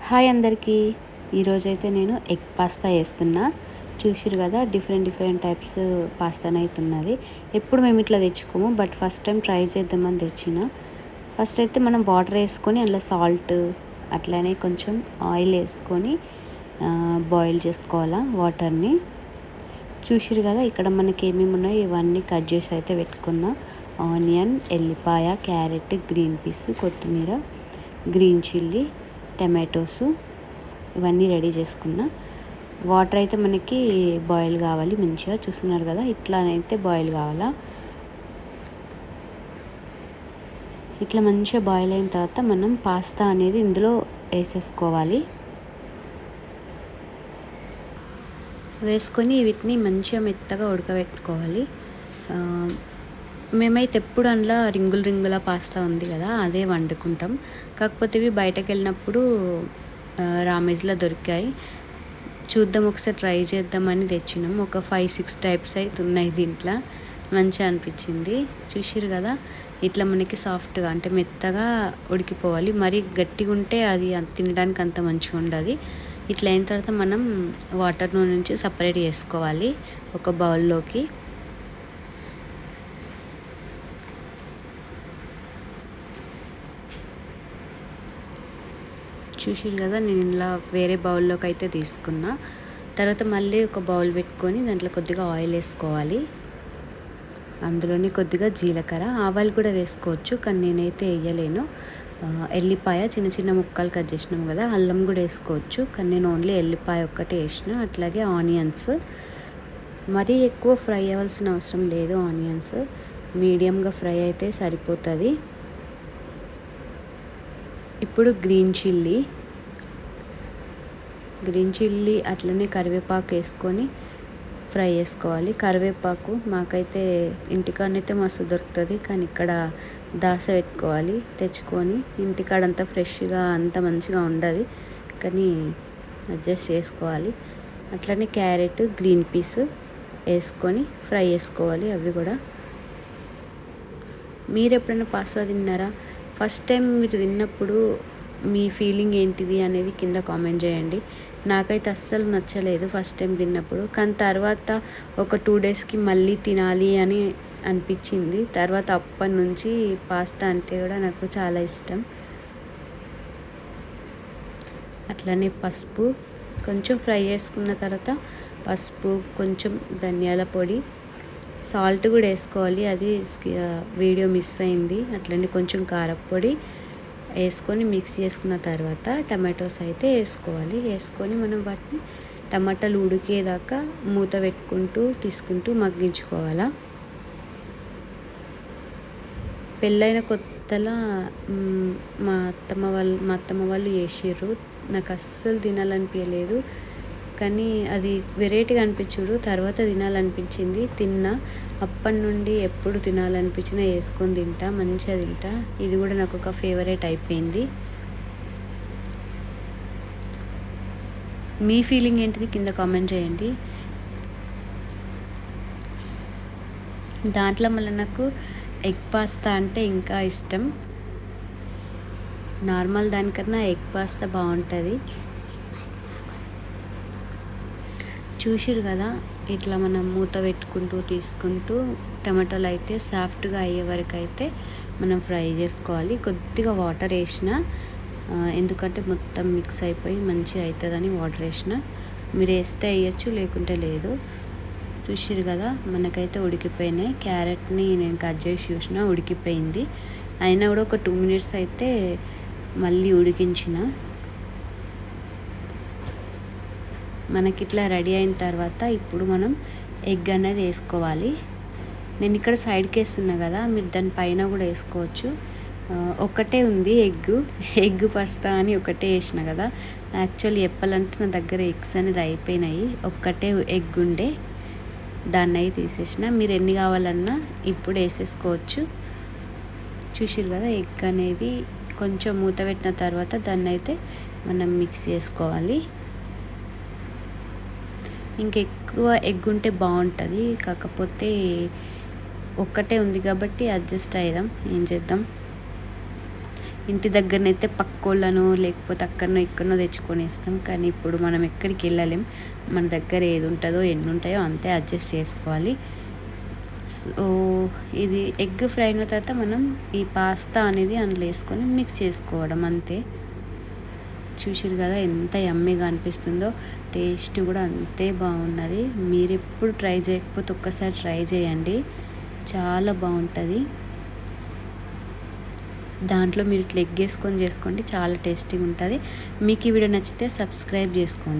Hi అందరికీ. ఈరోజైతే నేను ఎగ్ పాస్తా చేస్తున్నా. చూసిర్రు కదా, డిఫరెంట్ టైప్స్ పాస్తానే అవుతున్నది. ఎప్పుడు మేము ఇట్లా తెచ్చుకోము, బట్ ఫస్ట్ టైం ట్రై చేద్దామని తెచ్చిన. ఫస్ట్ అయితే మనం వాటర్ వేసుకొని అందులో సాల్ట్ అట్లనే కొంచెం ఆయిల్ వేసుకొని బాయిల్ చేసుకోవాలా వాటర్ని. చూసిర్రు కదా, ఇక్కడ మనకి ఏమేమి ఉన్నాయో ఇవన్నీ కట్ చేసి అయితే పెట్టుకున్నా. ఆనియన్, ఎల్లిపాయ, క్యారెట్, గ్రీన్ పీస్, కొత్తిమీర, గ్రీన్ చిల్లీ, టమాటోస్ ఇవన్నీ రెడీ చేసుకున్నా. వాటర్ అయితే మనకి బాయిల్ కావాలి మంచిగా. చూస్తున్నారు కదా, ఇట్లానైతే బాయిల్ కావాలా. ఇట్లా మంచిగా బాయిల్ అయిన తర్వాత మనం పాస్తా అనేది ఇందులో వేసేసుకోవాలి. వేసుకొని వీటిని మంచిగా మెత్తగా ఉడకబెట్టుకోవాలి. మేమైతే ఎప్పుడు అందులో రింగుల పాస్తా ఉంది కదా, అదే వండుకుంటాం. కాకపోతే ఇవి బయటకు వెళ్ళినప్పుడు రామేజ్లో దొరికాయి. చూద్దాం, ఒకసారి ట్రై చేద్దామని తెచ్చినాం. ఒక 5-6 టైప్స్ అయితే ఉన్నాయి దీంట్లో. మంచిగా అనిపించింది. చూసిర్రు కదా, ఇట్లా మనకి సాఫ్ట్గా అంటే మెత్తగా ఉడికిపోవాలి. మరీ గట్టిగా ఉంటే అది తినడానికి అంత మంచిగా ఉండదు. ఇట్లా అయిన తర్వాత మనం వాటర్ నుంచి సపరేట్ చేసుకోవాలి ఒక బౌల్లోకి. చూసిర్రు కదా, నేను ఇలా వేరే బౌల్లోకి అయితే తీసుకున్నా. తర్వాత మళ్ళీ ఒక బౌల్ పెట్టుకొని దాంట్లో కొద్దిగా ఆయిల్ వేసుకోవాలి. అందులోని కొద్దిగా జీలకర్ర, ఆవాలు కూడా వేసుకోవచ్చు, కానీ నేనైతే వేయలేను. ఎల్లిపాయ చిన్న ముక్కలు కట్ చేసినాం కదా, అల్లం కూడా వేసుకోవచ్చు, కానీ నేను ఓన్లీ ఎల్లిపాయ ఒక్కటే వేసిన. అట్లాగే ఆనియన్స్, మరీ ఎక్కువ ఫ్రై అవ్వాల్సిన అవసరం లేదు. ఆనియన్స్ మీడియంగా ఫ్రై అయితే సరిపోతుంది. ఇప్పుడు గ్రీన్ చిల్లీ అట్లనే కరివేపాకు వేసుకొని ఫ్రై చేసుకోవాలి. కరివేపాకు మాకైతే ఇంటికాడనైతే మస్తు దొరుకుతుంది, కానీ ఇక్కడ దాస పెట్టుకోవాలి తెచ్చుకొని. ఇంటికాడంతా ఫ్రెష్గా అంత మంచిగా ఉండదు, కానీ అడ్జస్ట్ చేసుకోవాలి. అట్లనే క్యారెట్, గ్రీన్ పీస్ వేసుకొని ఫ్రై చేసుకోవాలి. అవి కూడా. మీరు ఎప్పుడైనా పాస్తా తిన్నారా? ఫస్ట్ టైం మీరు తిన్నప్పుడు మీ ఫీలింగ్ ఏంటిది అనేది కింద కామెంట్ చేయండి. నాకైతే అస్సలు నచ్చలేదు ఫస్ట్ టైం తిన్నప్పుడు, కానీ తర్వాత ఒక 2 డేస్కి మళ్ళీ తినాలి అని అనిపించింది. తర్వాత అప్పటి నుంచి పాస్తా అంటే కూడా నాకు చాలా ఇష్టం. అట్లనే పసుపు కొంచెం ఫ్రై చేసుకున్న తర్వాత పసుపు, కొంచెం ధనియాల పొడి, సాల్ట్ కూడా వేసుకోవాలి, అది వీడియో మిస్ అయింది. అట్లనే కొంచెం కారపొడి వేసుకొని మిక్స్ చేసుకున్న తర్వాత టమాటోస్ అయితే వేసుకోవాలి. వేసుకొని మనం వాటిని టమాటాలు ఉడికేదాకా మూత పెట్టుకుంటూ తీసుకుంటూ మగ్గించుకోవాలా. పెళ్ళైన కొత్తలో మా అత్తమ్మ వాళ్ళు చేసిర్రు. నాకు అస్సలు తినాలనిపించలేదు, కానీ అది వెరైటీగా అనిపించారు. తర్వాత తినాలనిపించింది, తిన్నా. అప్పటి నుండి ఎప్పుడు తినాలనిపించినా వేసుకొని తింటా, మంచిగా తింటా. ఇది కూడా నాకు ఒక ఫేవరెట్ అయిపోయింది. మీ ఫీలింగ్ ఏంటిది కింద కామెంట్ చేయండి. దాంట్లో మళ్ళీ నాకు ఎగ్ పాస్తా అంటే ఇంకా ఇష్టం. నార్మల్ దానికన్నా ఎగ్ పాస్తా బాగుంటుంది. చూసిర్రు కదా, ఇట్లా మనం మూత పెట్టుకుంటూ తీసుకుంటూ టమాటోలు అయితే సాఫ్ట్గా అయ్యే వరకు అయితే మనం ఫ్రై చేసుకోవాలి. కొద్దిగా వాటర్ వేసిన, ఎందుకంటే మొత్తం మిక్స్ అయిపోయి మంచిగా అవుతుందని వాటర్ వేసిన. మీరు వేస్తే వేయచ్చు, లేకుంటే లేదు. చూసిర్రు కదా, మనకైతే ఉడికిపోయినాయి. క్యారెట్ని నేను కట్ చేసి చూసిన, ఉడికిపోయింది. అయినా కూడా ఒక 2 మినిట్స్ అయితే మళ్ళీ ఉడికించిన. మనకి ఇట్లా రెడీ అయిన తర్వాత ఇప్పుడు మనం ఎగ్ అనేది వేసుకోవాలి. నేను ఇక్కడ సైడ్కి వేస్తున్నా కదా, మీరు దాని పైన కూడా వేసుకోవచ్చు. ఒక్కటే ఉంది ఎగ్ పాస్తా అని ఒకటే వేసిన కదా. యాక్చువల్లీ చెప్పాలంటే నా దగ్గర ఎగ్స్ అనేది అయిపోయినాయి. ఒక్కటే ఎగ్ ఉండే, దాన్ని అయితే తీసేసిన. మీరు ఎన్ని కావాలన్నా ఇప్పుడు వేసేసుకోవచ్చు. చూసిర్రు కదా, ఎగ్ అనేది కొంచెం మూత పెట్టిన తర్వాత దాన్ని అయితే మనం మిక్స్ చేసుకోవాలి. ఇంకెక్కువ ఎగ్ ఉంటే బాగుంటుంది, కాకపోతే ఒక్కటే ఉంది కాబట్టి అడ్జస్ట్ అయ్యాం, ఏం చేద్దాం. ఇంటి దగ్గరనైతే పక్కోళ్ళనో లేకపోతే అక్కడనో ఇక్కడనో తెచ్చుకొని ఇస్తాం. కానీ ఇప్పుడు మనం ఎక్కడికి వెళ్ళలేం. మన దగ్గర ఏది ఉంటుందో ఎన్ని ఉంటాయో అంతే అడ్జస్ట్ చేసుకోవాలి. సో ఇది ఎగ్ ఫ్రై అయిన తర్వాత మనం ఈ పాస్తా అనేది అందులో వేసుకొని మిక్స్ చేసుకోవడం అంతే. చూసిరు కదా ఎంత యమ్మీగా అనిపిస్తుందో, టేస్ట్ కూడా అంతే బాగున్నది. మీరు ఎప్పుడు ట్రై చేయకపోతే ఒక్కసారి ట్రై చేయండి, చాలా బాగుంటుంది. దాంట్లో మీరు ఇట్లా ఎగ్ వేసుకొని చేసుకోండి, చాలా టేస్టీగా ఉంటుంది. మీకు ఈ వీడియో నచ్చితే సబ్స్క్రైబ్ చేసుకోండి.